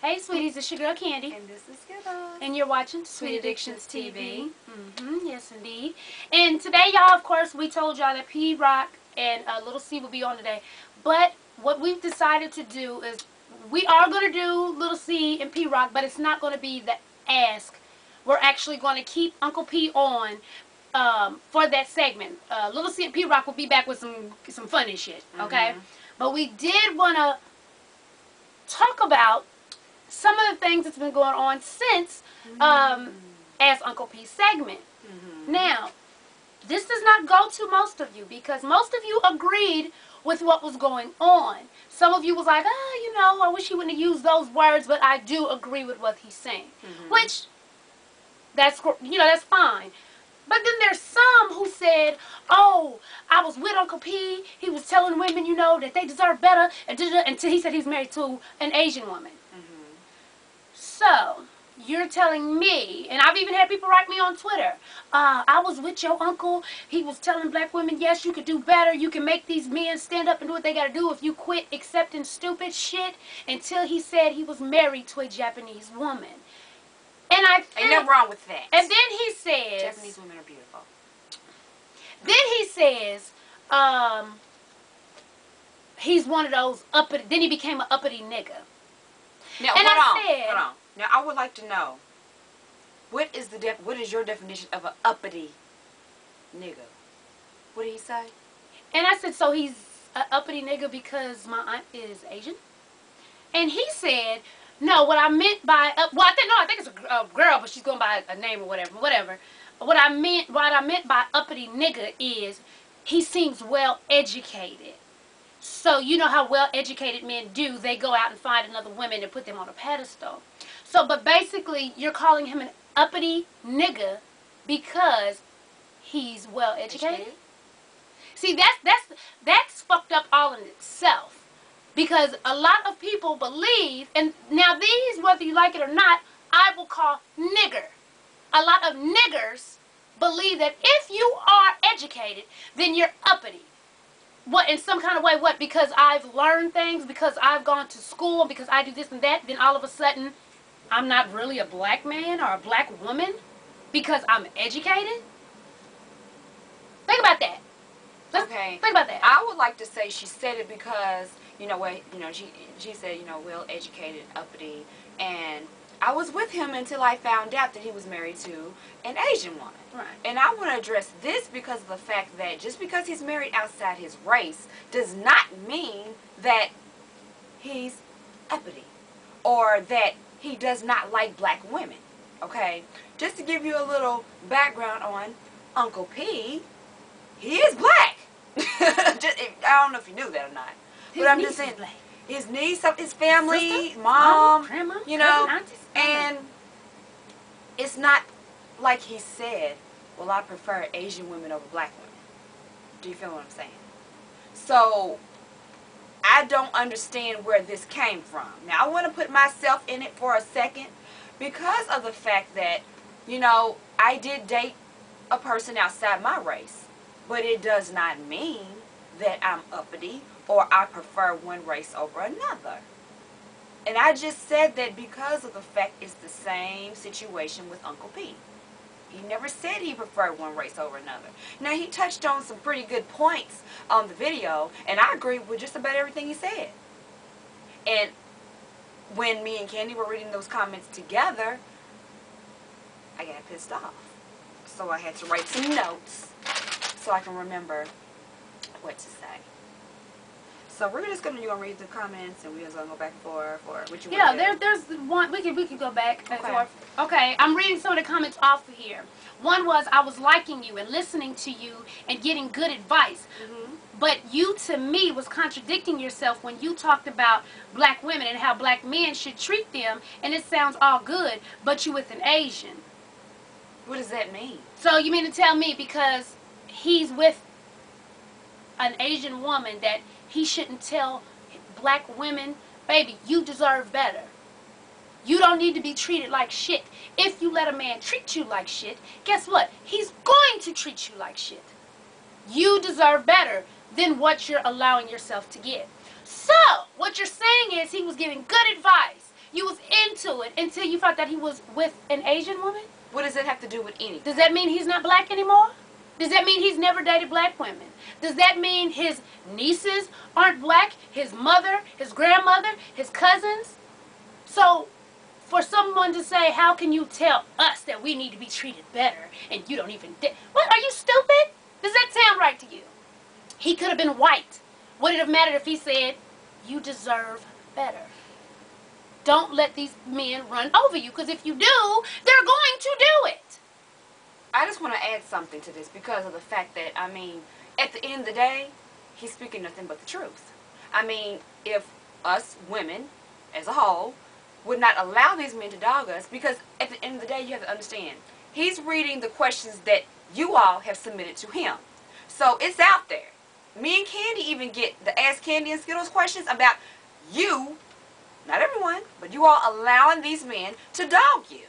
Hey sweeties, it's your girl Candy. And this is Skittles. And you're watching Sweet Addictions TV. Yes indeed. And today y'all, of course, we told y'all that P-Rock and Little C will be on today. But what we've decided to do is we are going to do Little C and P-Rock, but it's not going to be the ask. We're actually going to keep Uncle P on for that segment. Little C and P-Rock will be back with some funny shit, okay? But we did want to talk about some of the things that's been going on since as Uncle P's segment. Now, this does not go to most of you because most of you agreed with what was going on. Some of you was like, you know, I wish he wouldn't have used those words, but I do agree with what he's saying. Which, that's fine. But then there's some who said, oh, I was with Uncle P. He was telling women, you know, that they deserve better. Until he said he was married to an Asian woman. So, you're telling me, and I've even had people write me on Twitter, I was with your uncle. He was telling black women, yes, you could do better. You can make these men stand up and do what they got to do if you quit accepting stupid shit, until he said he was married to a Japanese woman. And I think, ain't nothing wrong with that. And then he says, Japanese women are beautiful. Then he says, he's one of those uppity, then he became an uppity nigga. Now, and hold on. Now, I would like to know, what is your definition of an uppity nigga? What did he say? And I said, so he's an uppity nigga because my aunt is Asian? And he said, no, what I meant by, I think it's a girl, but she's going by a name or whatever. What I meant by uppity nigga is he seems well educated. So you know how well educated men do. They go out and find another woman and put them on a pedestal. So, but basically, you're calling him an uppity nigga because he's well educated. See, that's fucked up all in itself. Because a lot of people believe, and now these, whether you like it or not, I will call nigger. A lot of niggers believe that if you are educated, then you're uppity. What, in some kind of way, what, because I've learned things, because I've gone to school, because I do this and that, then all of a sudden, I'm not really a black man or a black woman because I'm educated? Think about that. Okay. Think about that. I would like to say she said it because, she said, well educated, uppity, and I was with him until I found out that he was married to an Asian woman. Right. And I want to address this because of the fact that just because he's married outside his race does not mean that he's uppity or that he does not like black women. Okay? Just to give you a little background on Uncle P, he is black. I don't know if you knew that or not. But I'm just saying, his niece, his family, sister, mom, grandma, and it's not like he said, well, I prefer Asian women over black women. Do you feel what I'm saying? So, I don't understand where this came from. Now, I want to put myself in it for a second because of the fact that, I did date a person outside my race. But it does not mean that I'm uppity or I prefer one race over another. And I just said that because of the fact it's the same situation with Uncle P. He never said he preferred one race over another. Now, he touched on some pretty good points on the video, and I agree with just about everything he said. And when me and Candy were reading those comments together, I got pissed off. So I had to write some notes so I can remember what to say. So we're just gonna read the comments and we're just gonna go back and forth or what you want to do. There's one we can go back and forth. Okay, I'm reading some of the comments off of here. One was, I was liking you and listening to you and getting good advice. But you, to me, was contradicting yourself when you talked about black women and how black men should treat them, and it sounds all good, but you with an Asian. What does that mean? So you mean to tell me because he's with an Asian woman that he shouldn't tell black women, baby, you deserve better. You don't need to be treated like shit. If you let a man treat you like shit, guess what? He's going to treat you like shit. You deserve better than what you're allowing yourself to get. So, what you're saying is he was giving good advice. You was into it until you found that he was with an Asian woman? What does that have to do with anything? Does that mean he's not black anymore? Does that mean he's never dated black women? Does that mean his nieces aren't black? His mother, his grandmother, his cousins? So, for someone to say, how can you tell us that we need to be treated better and you don't even what, are you stupid? Does that sound right to you? He could have been white. Would it have mattered if he said, you deserve better? Don't let these men run over you, because if you do, they're going to do it. I just want to add something to this because of the fact that, I mean, at the end of the day, he's speaking nothing but the truth. I mean, if us women, as a whole, would not allow these men to dog us, because at the end of the day, you have to understand, he's reading the questions that you all have submitted to him. So it's out there. Me and Candy even get the Ask Candy and Skittles questions about you, not everyone, but you all allowing these men to dog you.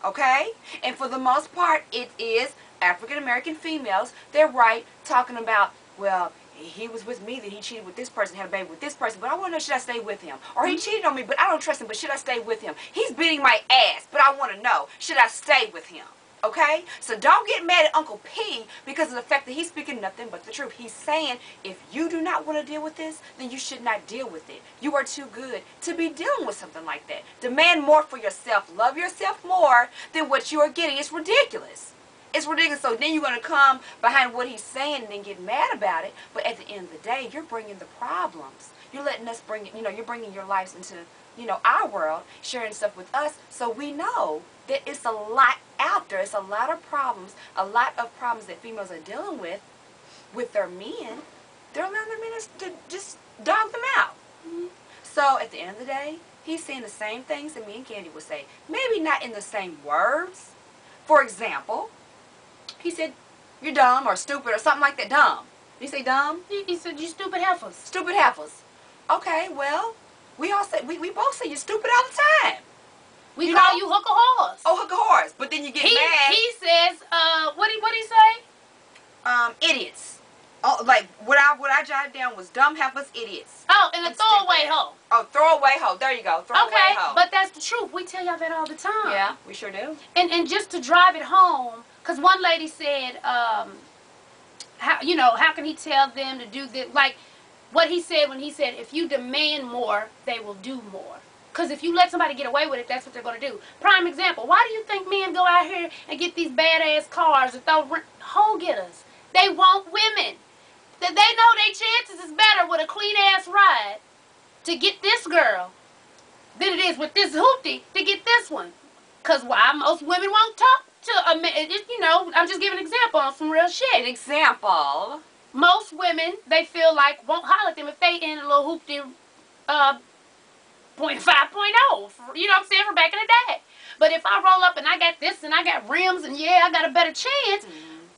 Okay? And for the most part, it is African American females. They're right talking about, well, he was with me, then he cheated with this person, had a baby with this person, but I want to know, should I stay with him? Or he cheated on me, but I don't trust him, but should I stay with him? He's beating my ass, but I want to know, should I stay with him? Okay? So don't get mad at Uncle P because of the fact that he's speaking nothing but the truth. He's saying, if you do not want to deal with this, then you should not deal with it. You are too good to be dealing with something like that. Demand more for yourself. Love yourself more than what you are getting. It's ridiculous. It's ridiculous. So then you're going to come behind what he's saying and then get mad about it. But at the end of the day, you're bringing the problems. You're letting us bring it, you're bringing your lives into, our world, sharing stuff with us, so we know that it's a lot out there. It's a lot of problems that females are dealing with their men. They're allowing their men to just dog them out. So at the end of the day, he's saying the same things that me and Candy would say. Maybe not in the same words. For example, he said, you're dumb or stupid or something like that. Dumb. Did he say dumb? He said, you stupid heifers. Stupid heifers. Okay, well, we both say you're stupid all the time. We call you hook a horse. Oh, hook a horse. But then you get mad. He says, what'd he say? Idiots. Oh, like, what I jotted down was dumb heifers, idiots. Oh, and a throwaway hoe. Oh, throwaway hoe. There you go. Throwaway hoe. But that's the truth. We tell y'all that all the time. Yeah, we sure do. And just to drive it home, because one lady said, how can he tell them to do this? Like, what he said when he said, if you demand more, they will do more. Because if you let somebody get away with it, that's what they're going to do. Prime example, why do you think men go out here and get these badass cars and throw hole getters? They want women. They know their chances is better with a clean-ass ride to get this girl than it is with this hoopty to get this one. Because why? Most women won't talk to a man. I'm just giving an example on some real shit. An example. Most women, they feel like, won't holler at them if they in a little hoopty 0.5.0, you know what I'm saying, from back in the day. But if I roll up and I got this and I got rims and yeah, I got a better chance,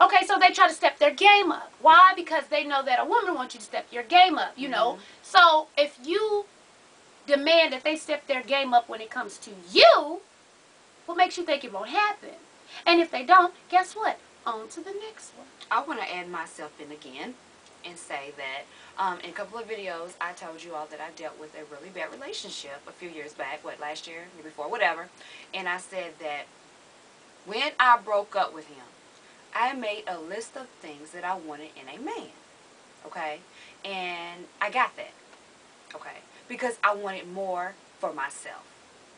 okay, so they try to step their game up. Why? Because they know that a woman wants you to step your game up, So if you demand that they step their game up when it comes to you, what makes you think it won't happen? And if they don't, guess what? On to the next one. I want to add myself in again and say that in a couple of videos, I told you all that I dealt with a really bad relationship a few years back, last year, year before, whatever. And I said that when I broke up with him, I made a list of things that I wanted in a man, okay? And I got that, okay? Because I wanted more for myself.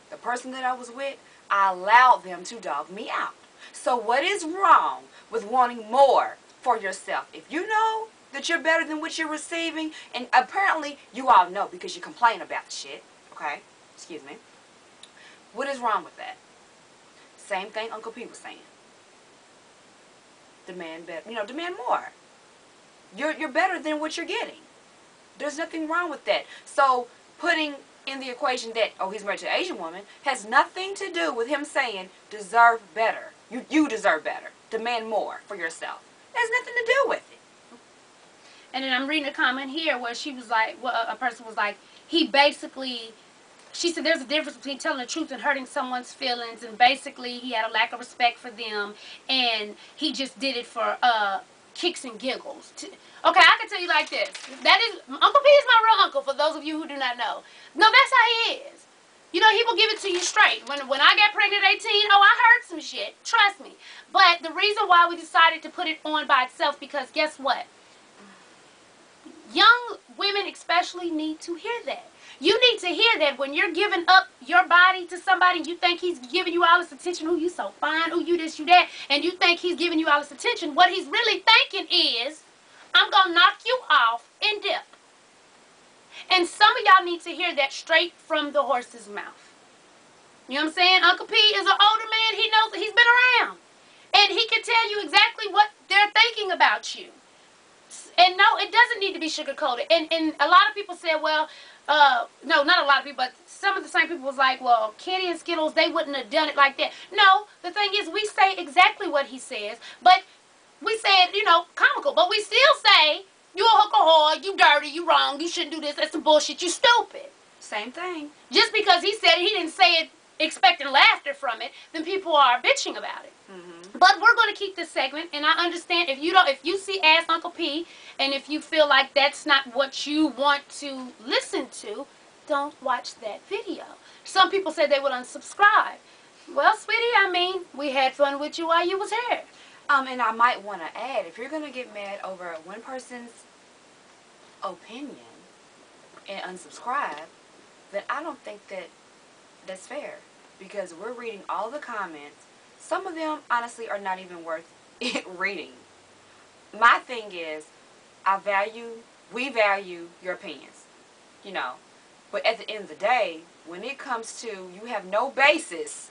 The person that I was with, I allowed them to dog me out. So what is wrong with wanting more for yourself? If you know that you're better than what you're receiving, and apparently you all know because you complain about the shit, okay? Excuse me. What is wrong with that? Same thing Uncle P was saying. Demand better, demand more. You're better than what you're getting. There's nothing wrong with that. So putting in the equation that, oh, he's married to an Asian woman, has nothing to do with him saying deserve better. You deserve better. Demand more for yourself. It has nothing to do with it. And then I'm reading a comment here where she was like, a person was like, he basically, she said there's a difference between telling the truth and hurting someone's feelings, and basically he had a lack of respect for them, and he just did it for kicks and giggles. Okay, I can tell you like this. That is, Uncle P is my real uncle, for those of you who do not know. No, that's how he is. You know, he will give it to you straight. When I got pregnant at 18, oh, I heard some shit. Trust me. But the reason why we decided to put it on by itself, because guess what? Young women especially need to hear that. You need to hear that when you're giving up your body to somebody and you think he's giving you all this attention, oh, you so fine, oh, you this, you that, and you think he's giving you all this attention, what he's really thinking is, I'm going to knock you off and dip. And some of y'all need to hear that straight from the horse's mouth. You know what I'm saying? Uncle P is an older man. He knows, he's been around. And he can tell you exactly what they're thinking about you. And no, it doesn't need to be sugar-coated. And a lot of people said, well, no, not a lot of people, but some of the same people was like, well, Kenny and Skittles, they wouldn't have done it like that. No, the thing is, we say exactly what he says, but we said, you know, comical, but we still say, you a hooker whore, you dirty, you wrong, you shouldn't do this, that's some bullshit, you stupid. Same thing. Just because he said it, he didn't say it expecting laughter from it, then people are bitching about it. But we're going to keep this segment, and I understand if you see Ask Uncle P, and if you feel like that's not what you want to listen to, don't watch that video. Some people said they would unsubscribe. Well, sweetie, I mean, we had fun with you while you was here. And I might want to add, if you're going to get mad over one person's opinion and unsubscribe, then I don't think that that's fair, because we're reading all the comments. Some of them, honestly, are not even worth it reading. My thing is, we value your opinions, you know. But at the end of the day, when it comes to you have no basis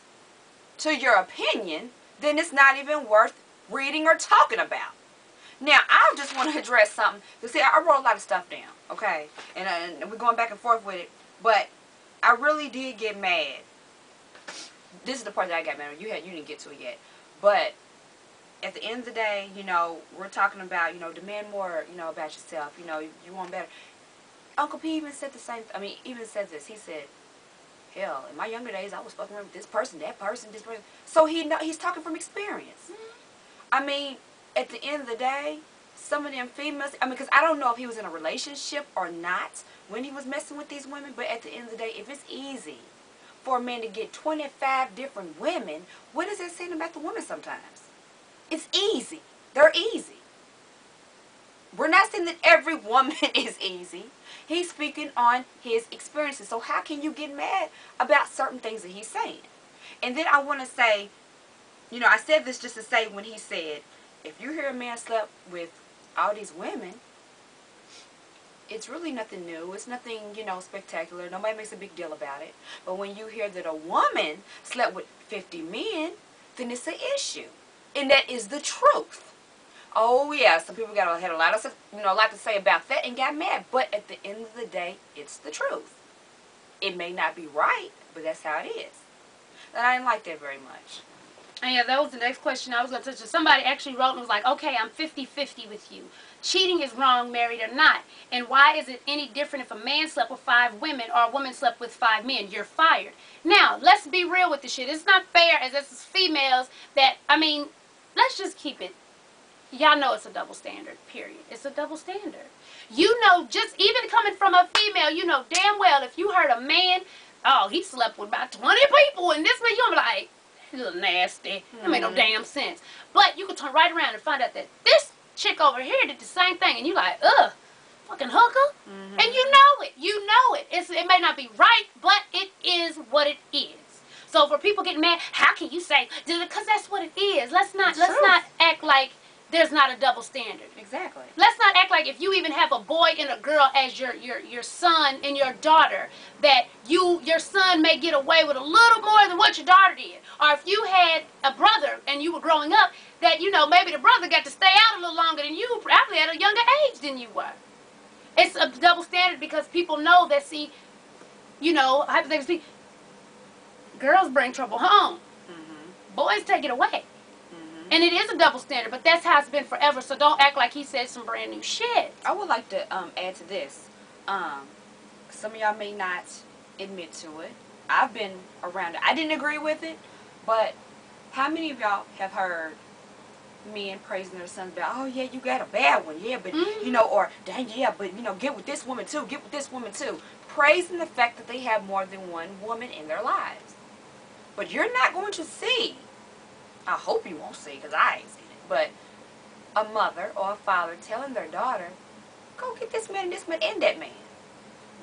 to your opinion, then it's not even worth reading or talking about. Now, I just want to address something. You see, I wrote a lot of stuff down, okay? And we're going back and forth with it. But I really did get mad. This is the part that I got mad at. You didn't get to it yet. But at the end of the day, you know, we're talking about, you know, demand more, you know, about yourself. You know, you want better. Uncle P even said the same. I mean, even said this. He said, hell, in my younger days, I was fucking around with this person, that person, this person. So he's talking from experience. I mean, at the end of the day, some of them females, I mean, because I don't know if he was in a relationship or not when he was messing with these women, but at the end of the day, if it's easy for a man to get 25 different women, what is that saying about the women sometimes? It's easy. They're easy. We're not saying that every woman is easy. He's speaking on his experiences. So how can you get mad about certain things that he's saying? And then I want to say, you know, I said this just to say when he said, if you hear a man slept with all these women, it's really nothing new. It's nothing, you know, spectacular. Nobody makes a big deal about it. But when you hear that a woman slept with 50 men, then it's an issue. And that is the truth. Oh, yeah, some people had a lot of, you know, a lot to say about that and got mad. But at the end of the day, it's the truth. It may not be right, but that's how it is. And I didn't like that very much. And yeah, that was the next question I was going to touch. Somebody actually wrote and was like, okay, I'm 50-50 with you. Cheating is wrong, married or not. And why is it any different if a man slept with 5 women or a woman slept with 5 men? You're fired. Now, let's be real with this shit. It's not fair as us as females that, I mean, let's just keep it. Y'all know it's a double standard, period. It's a double standard. You know, just even coming from a female, you know damn well if you heard a man, oh, he slept with about 20 people and this man, you'll be like, a little nasty. That made no damn sense. But you can turn right around and find out that this chick over here did the same thing, and you like, ugh, fucking hooker. And you know it. You know it. It may not be right, but it is what it is. So for people getting mad, how can you say? Because that's what it is. Let's not act like there's not a double standard. Exactly. Let's not act like if you even have a boy and a girl as your son and your daughter, that your son may get away with a little more than what your daughter did. Or if you had a brother and you were growing up, that, you know, maybe the brother got to stay out a little longer than you, probably at a younger age than you were. It's a double standard because people know that, see, you know, hypothetically, girls bring trouble home. Boys take it away. And it is a double standard, but that's how it's been forever, so don't act like he said some brand new shit. I would like to add to this. Some of y'all may not admit to it. I've been around it. I didn't agree with it, but how many of y'all have heard men praising their sons about, oh yeah, you got a bad one, yeah, but Mm-hmm. you know, or dang, yeah, but you know, get with this woman too, get with this woman too. Praising the fact that they have more than one woman in their lives. But you're not going to see, I hope you won't see, because I ain't seen it, but a mother or a father telling their daughter, go get this man and that man.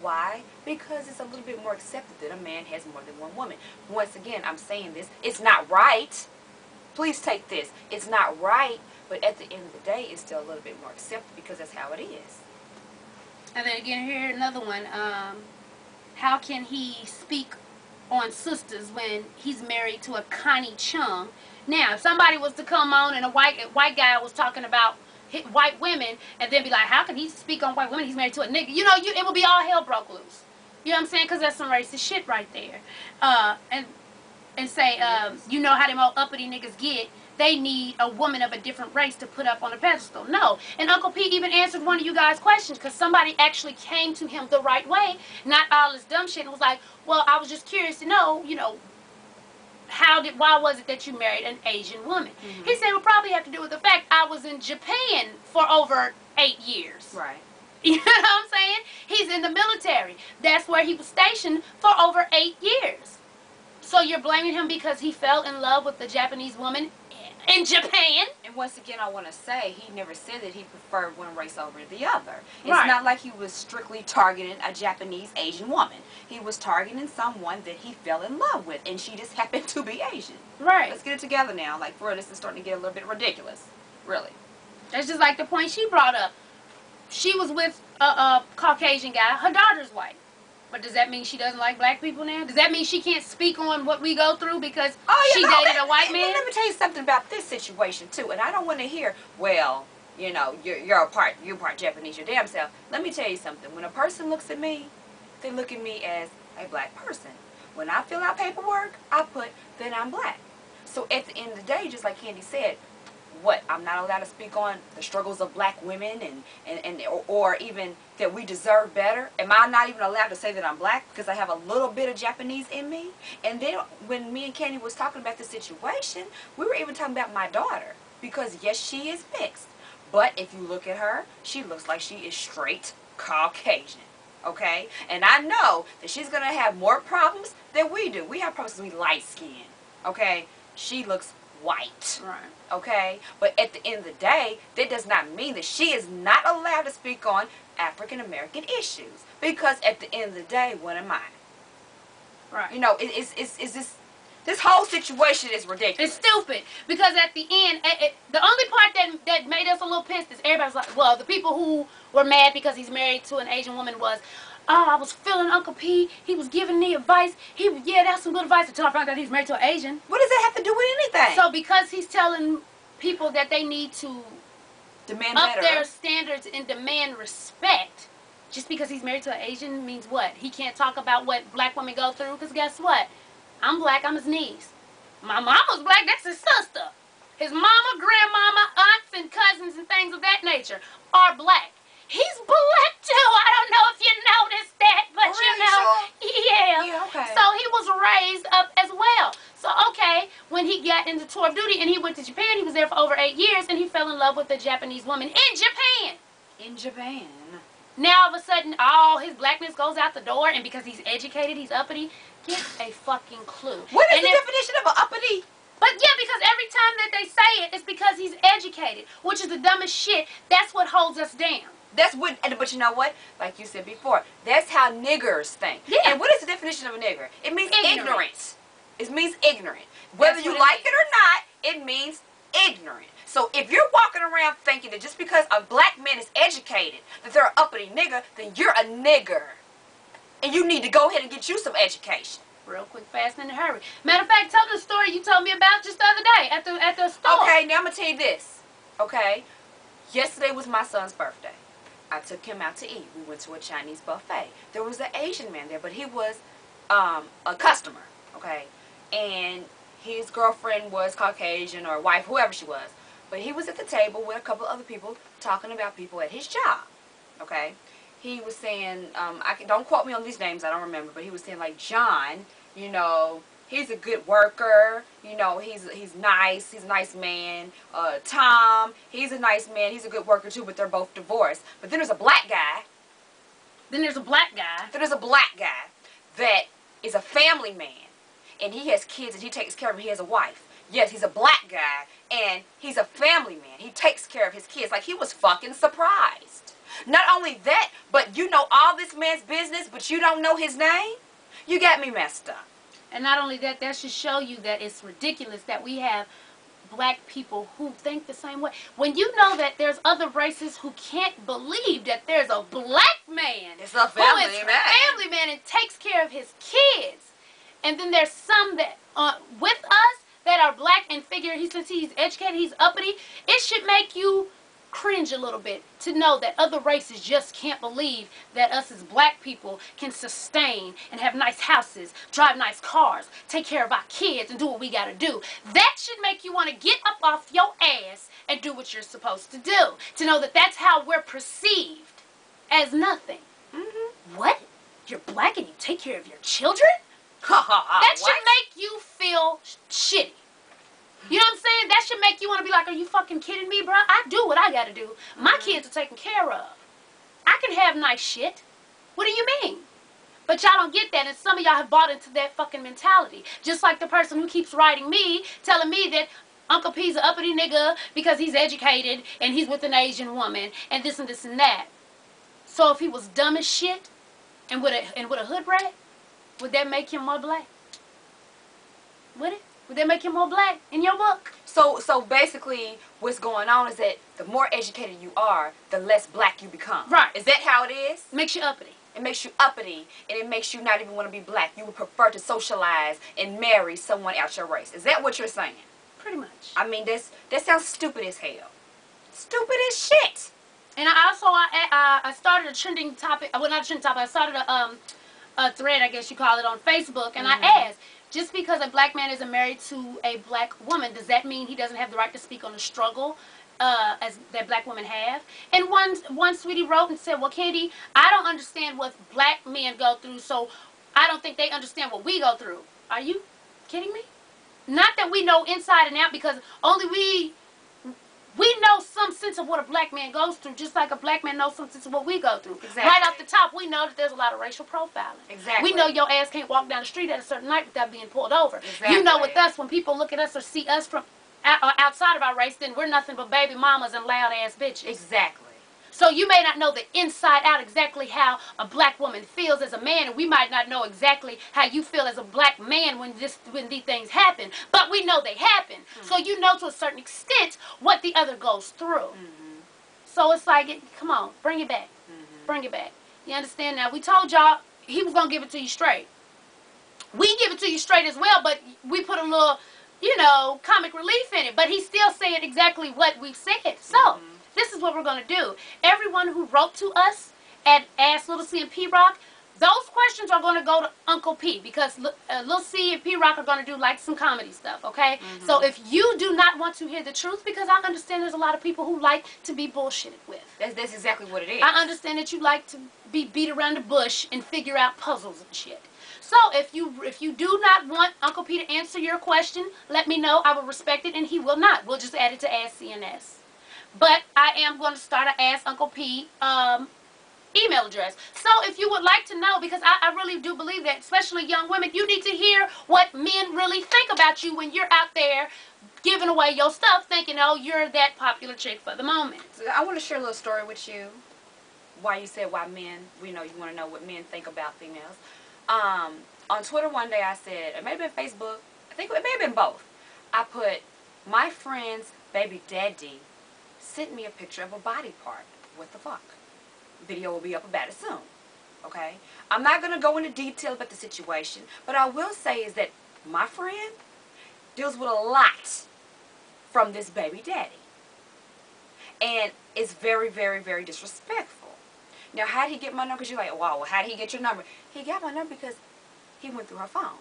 Why? Because it's a little bit more accepted that a man has more than one woman. Once again, I'm saying this, it's not right. Please take this. It's not right, but at the end of the day, it's still a little bit more accepted because that's how it is. And then again, here another one. How can he speak on sisters when he's married to a Connie Chung? Now, if somebody was to come on and a white guy was talking about white women and then be like, how can he speak on white women? He's married to a nigga. You know, it would be all hell broke loose. You know what I'm saying? Because that's some racist shit right there. And say, you know how them old uppity niggas get. They need a woman of a different race to put up on a pedestal. No. And Uncle Pete even answered one of you guys' questions because somebody actually came to him the right way, not all this dumb shit, and was like, well, I was just curious to know, you know, why was it that you married an Asian woman? Mm-hmm. He said it would probably have to do with the fact I was in Japan for over 8 years. Right. You know what I'm saying? He's in the military. That's where he was stationed for over 8 years. So you're blaming him because he fell in love with the Japanese woman in Japan? And once again, I want to say, he never said that he preferred one race over the other. It's Right. not like he was strictly targeting a Japanese Asian woman. He was targeting someone that he fell in love with, and she just happened to be Asian. Right. Let's get it together now. Like, for real, this is starting to get a little bit ridiculous. Really. That's just like the point she brought up. She was with a Caucasian guy. Her daughter's white. But does that mean she doesn't like black people now? Does that mean she can't speak on what we go through because she dated a white man? Let me tell you something about this situation, too. And I don't want to hear, well, you know, you're part Japanese, your damn self. Let me tell you something. When a person looks at me, they look at me as a black person. When I fill out paperwork, I put that I'm black. So at the end of the day, just like Candy said, what, I'm not allowed to speak on the struggles of black women or even that we deserve better? Am I not even allowed to say that I'm black because I have a little bit of Japanese in me? And then when me and Candy was talking about the situation, we were even talking about my daughter because yes, she is mixed. But if you look at her, she looks like she is straight Caucasian. Okay? And I know that she's going to have more problems than we do. We have problems with light skin. Okay? She looks white. Right. Okay? But at the end of the day, that does not mean that she is not allowed to speak on African American issues. Because at the end of the day, what am I? Right. You know, it's this whole situation is ridiculous. It's stupid. Because at the end, the only part that made us a little pissed is everybody was like, well, the people who were mad because he's married to an Asian woman was, oh, I was feeling Uncle P. He was giving me advice. Yeah, that's some good advice until I found out he's married to an Asian. What does that have to do with anything? So because he's telling people that they need to demand up better. their standards and demand respect, just because he's married to an Asian means what? He can't talk about what black women go through? Because guess what? I'm black. I'm his niece. My mama's black. That's his sister. His mama, grandmama, aunts, and cousins and things of that nature are black. He's black too. I don't know if you noticed that, but really, you know, sure? Yeah, okay. So he was raised up as well. So okay, when he got into tour of duty and he went to Japan, he was there for over 8 years, and he fell in love with a Japanese woman in Japan. In Japan. Now all of a sudden, all his blackness goes out the door, and because he's educated, he's uppity. Get a fucking clue. What is the definition of an uppity? But yeah, because every time that they say it, it's because he's educated, which is the dumbest shit. That's what holds us down. That's what, but you know what? Like you said before, that's how niggers think. Yeah. And what is the definition of a nigger? It means ignorant. It means ignorant. Whether That's you what it like means. it or not, it means ignorant. So if you're walking around thinking that just because a black man is educated, that they're an uppity nigger, then you're a nigger. And you need to go ahead and get you some education. Real quick, fast, and in a hurry. Matter of fact, tell the story you told me about just the other day at the store. Okay, now I'm going to tell you this. Okay? Yesterday was my son's birthday. I took him out to eat. We went to a Chinese buffet. There was an Asian man there, but he was a customer. Okay? And his girlfriend was Caucasian or wife, whoever she was. But he was at the table with a couple other people talking about people at his job. Okay? He was saying, don't quote me on these names, I don't remember, but he was saying like, John, you know, he's a good worker. You know, he's nice. He's a nice man. Tom, he's a nice man. He's a good worker too, but they're both divorced. But then there's a black guy. Then there's a black guy. Then there's a black guy that is a family man, and he has kids and he takes care of them. He has a wife. Yes, he's a black guy, and he's a family man. He takes care of his kids. Like, he was fucking surprised. Not only that, but you know all this man's business, but you don't know his name? You got me messed up. And not only that, that should show you that it's ridiculous that we have black people who think the same way. When you know that there's other races who can't believe that there's a black man It's a family who is man. a family man and takes care of his kids. And then there's some that with us that are black and figure since he's educated, he's uppity. It should make you cringe a little bit to know that other races just can't believe that us as black people can sustain and have nice houses, drive nice cars, take care of our kids, and do what we gotta do. That should make you want to get up off your ass and do what you're supposed to do. To know that that's how we're perceived, as nothing. What? You're black and you take care of your children? That should make you feel shitty. You know what I'm saying? That should make you want to be like, are you fucking kidding me, bro? I do what I gotta do. My kids are taken care of. I can have nice shit. What do you mean? But y'all don't get that, and some of y'all have bought into that fucking mentality. Just like the person who keeps writing me, telling me that Uncle P's an uppity nigga because he's educated and he's with an Asian woman and this and this and that. So if he was dumb as shit and with a hood rat, would that make him more black? Would it? Would that make him more black in your book? So basically, what's going on is that the more educated you are, the less black you become. Right. Is that how it is? Makes you uppity. It makes you uppity, and it makes you not even want to be black. You would prefer to socialize and marry someone out your race. Is that what you're saying? Pretty much. I mean, that sounds stupid as hell. Stupid as shit. And I started a trending topic. Well, not a trending topic. I started a thread, I guess you call it, on Facebook, and I asked, just because a black man isn't married to a black woman, does that mean he doesn't have the right to speak on the struggle as that black women have? And one sweetie wrote and said, well, Candy, I don't understand what black men go through, so I don't think they understand what we go through. Are you kidding me? Not that we know inside and out, because only we know some sense of what a black man goes through, just like a black man knows some sense of what we go through. Exactly. Right off the top, we know that there's a lot of racial profiling. Exactly. We know your ass can't walk down the street at a certain night without being pulled over. Exactly. You know, with us, when people look at us or see us from outside of our race, then we're nothing but baby mamas and loud ass bitches. Exactly. So you may not know the inside out exactly how a black woman feels as a man, and we might not know exactly how you feel as a black man when these things happen, but we know they happen. So you know to a certain extent what the other goes through. So it's like, come on, bring it back. Bring it back. You understand now? We told y'all he was going to give it to you straight. We give it to you straight as well, but we put a little, you know, comic relief in it. But he's still saying exactly what we've said. So this is what we're going to do. Everyone who wrote to us at Ask Little C and P Rock, those questions are going to go to Uncle P, because Little C and P Rock are going to do like some comedy stuff, okay? So if you do not want to hear the truth, because I understand there's a lot of people who like to be bullshitted with. That's exactly what it is. I understand that you like to be beat around the bush and figure out puzzles and shit. So if you do not want Uncle P to answer your question, let me know. I will respect it, and he will not. We'll just add it to Ask CNS. But I am going to start a Ask Uncle P email address. So if you would like to know, because I really do believe that, especially young women, you need to hear what men really think about you when you're out there giving away your stuff, thinking, oh, you're that popular chick for the moment. So I want to share a little story with you. Why you said why men, you want to know what men think about females. On Twitter one day I said, it may have been Facebook, I think it may have been both. I put, my friend's baby daddy sent me a picture of a body part. What the fuck? Video will be up about it soon. Okay? I'm not going to go into detail about the situation, but I will say is that my friend deals with a lot from this baby daddy. And it's very, very, very disrespectful. Now, how did he get my number? Because you're like, wow, well, how did he get your number? He got my number because he went through her phone.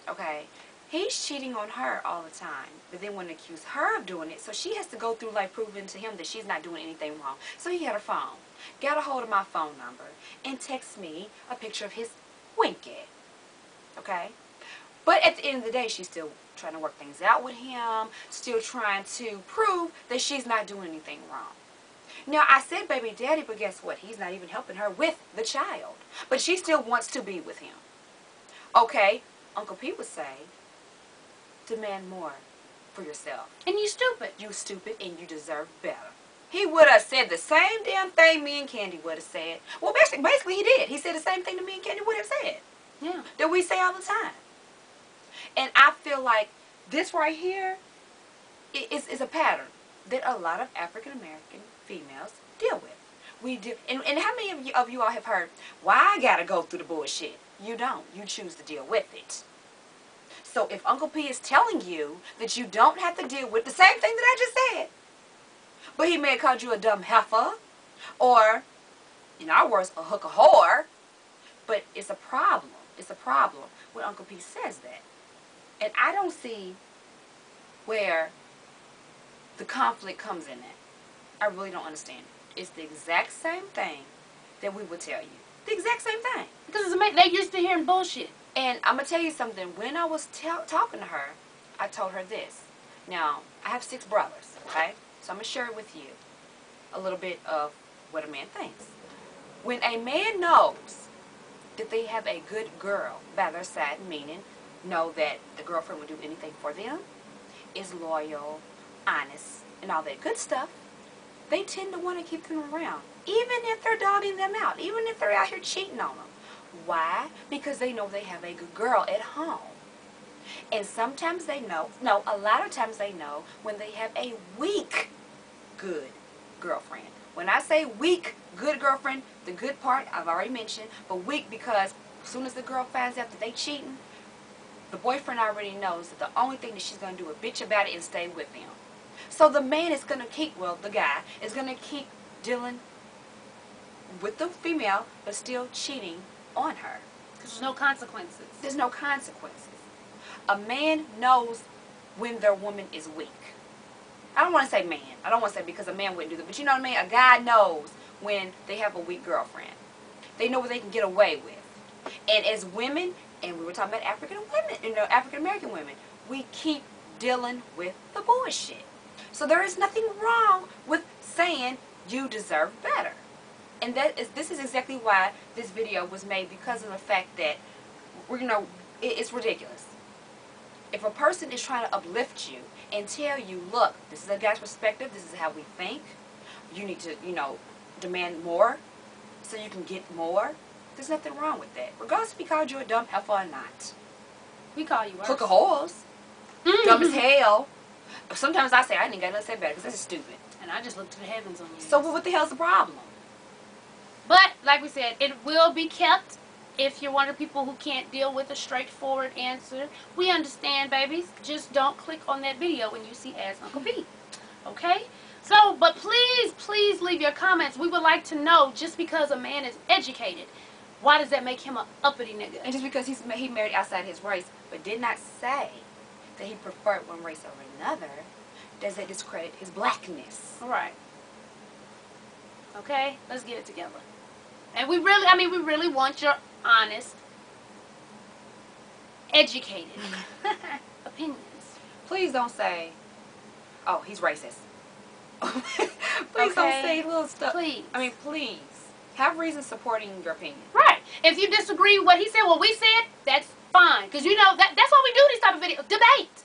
Okay? He's cheating on her all the time, but then wouldn't accuse her of doing it, so she has to go through like proving to him that she's not doing anything wrong. So he had her phone, got a hold of my phone number, and texted me a picture of his winky. Okay? But at the end of the day, she's still trying to work things out with him, still trying to prove that she's not doing anything wrong. Now, I said baby daddy, but guess what? He's not even helping her with the child. But she still wants to be with him. Okay, Uncle P would say, demand more for yourself. And you stupid. You stupid and you deserve better. He would have said the same damn thing me and Candy would have said. Well, basically he did. He said the same thing that me and Candy would have said. Yeah. That we say all the time. And I feel like this right here is a pattern that a lot of African American females deal with. We do, and how many of you all have heard, why I gotta go through the bullshit? You don't. You choose to deal with it. So if Uncle P is telling you that you don't have to deal with the same thing that I just said, but he may have called you a dumb heifer, or, in our words, a hook a whore, but it's a problem. It's a problem when Uncle P says that. And I don't see where the conflict comes in that. I really don't understand it. It's the exact same thing that we would tell you. The exact same thing. Because they're used to hearing bullshit. And I'm going to tell you something. When I was talking to her, I told her this. Now, I have 6 brothers, okay? So I'm going to share with you a little bit of what a man thinks. When a man knows that they have a good girl by their side, meaning know that the girlfriend will do anything for them, is loyal, honest, and all that good stuff, they tend to want to keep them around, even if they're dogging them out, even if they're out here cheating on them. Why? Because they know they have a good girl at home. And sometimes they know, no, a lot of times they know when they have a weak, good girlfriend. When I say weak, good girlfriend, the good part I've already mentioned, but weak because as soon as the girl finds out that they cheating, the boyfriend already knows that the only thing that she's going to do is bitch about it and stay with them. So the man is going to keep, well, the guy is going to keep dealing with the female, but still cheating on her. Because there's no consequences. There's no consequences. A man knows when their woman is weak. I don't want to say man. I don't want to say because a man wouldn't do that. But you know what I mean? A guy knows when they have a weak girlfriend. They know what they can get away with. And as women, and we were talking about African women, you know, African American women, we keep dealing with the bullshit. So there is nothing wrong with saying you deserve better. And this is exactly why this video was made, because of the fact that it's ridiculous. If a person is trying to uplift you and tell you, look, this is a guy's perspective, this is how we think, you need to, demand more so you can get more, there's nothing wrong with that. Regardless if he called you a dumb heifer or not. We call you worse. Hook a horse. Dumb as hell. Sometimes I say, I ain't got nothing to say better because this is stupid. And I just look to the heavens on you. So what the hell's the problem? But, like we said, it will be kept. If you're one of the people who can't deal with a straightforward answer, we understand, babies. Just don't click on that video when you see Ask Uncle P. Okay? So, but please, please leave your comments. We would like to know, just because a man is educated, why does that make him an uppity nigga? And just because he married outside his race, but did not say that he preferred one race over another, does that discredit his blackness? All right. Okay? Let's get it together. And we really want your honest, educated opinions. Please don't say, oh, he's racist. Please don't say little stuff. Please. Please. Have reason supporting your opinion. Right. If you disagree with what he said, what we said, that's fine. Because, that's why we do these type of videos. Debate.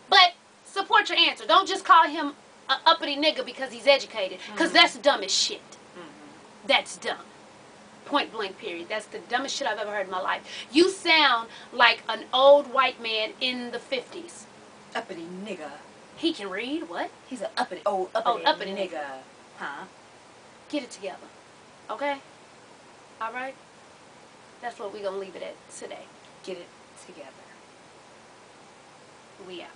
But support your answer. Don't just call him an uppity nigga because he's educated. Because that's dumb as shit. That's dumb. Point blank period. That's the dumbest shit I've ever heard in my life. You sound like an old white man in the 50s. Uppity nigga. He can read? What? He's an uppity nigga. Huh? Get it together. Okay? Alright? That's what we're going to leave it at today. Get it together. We out.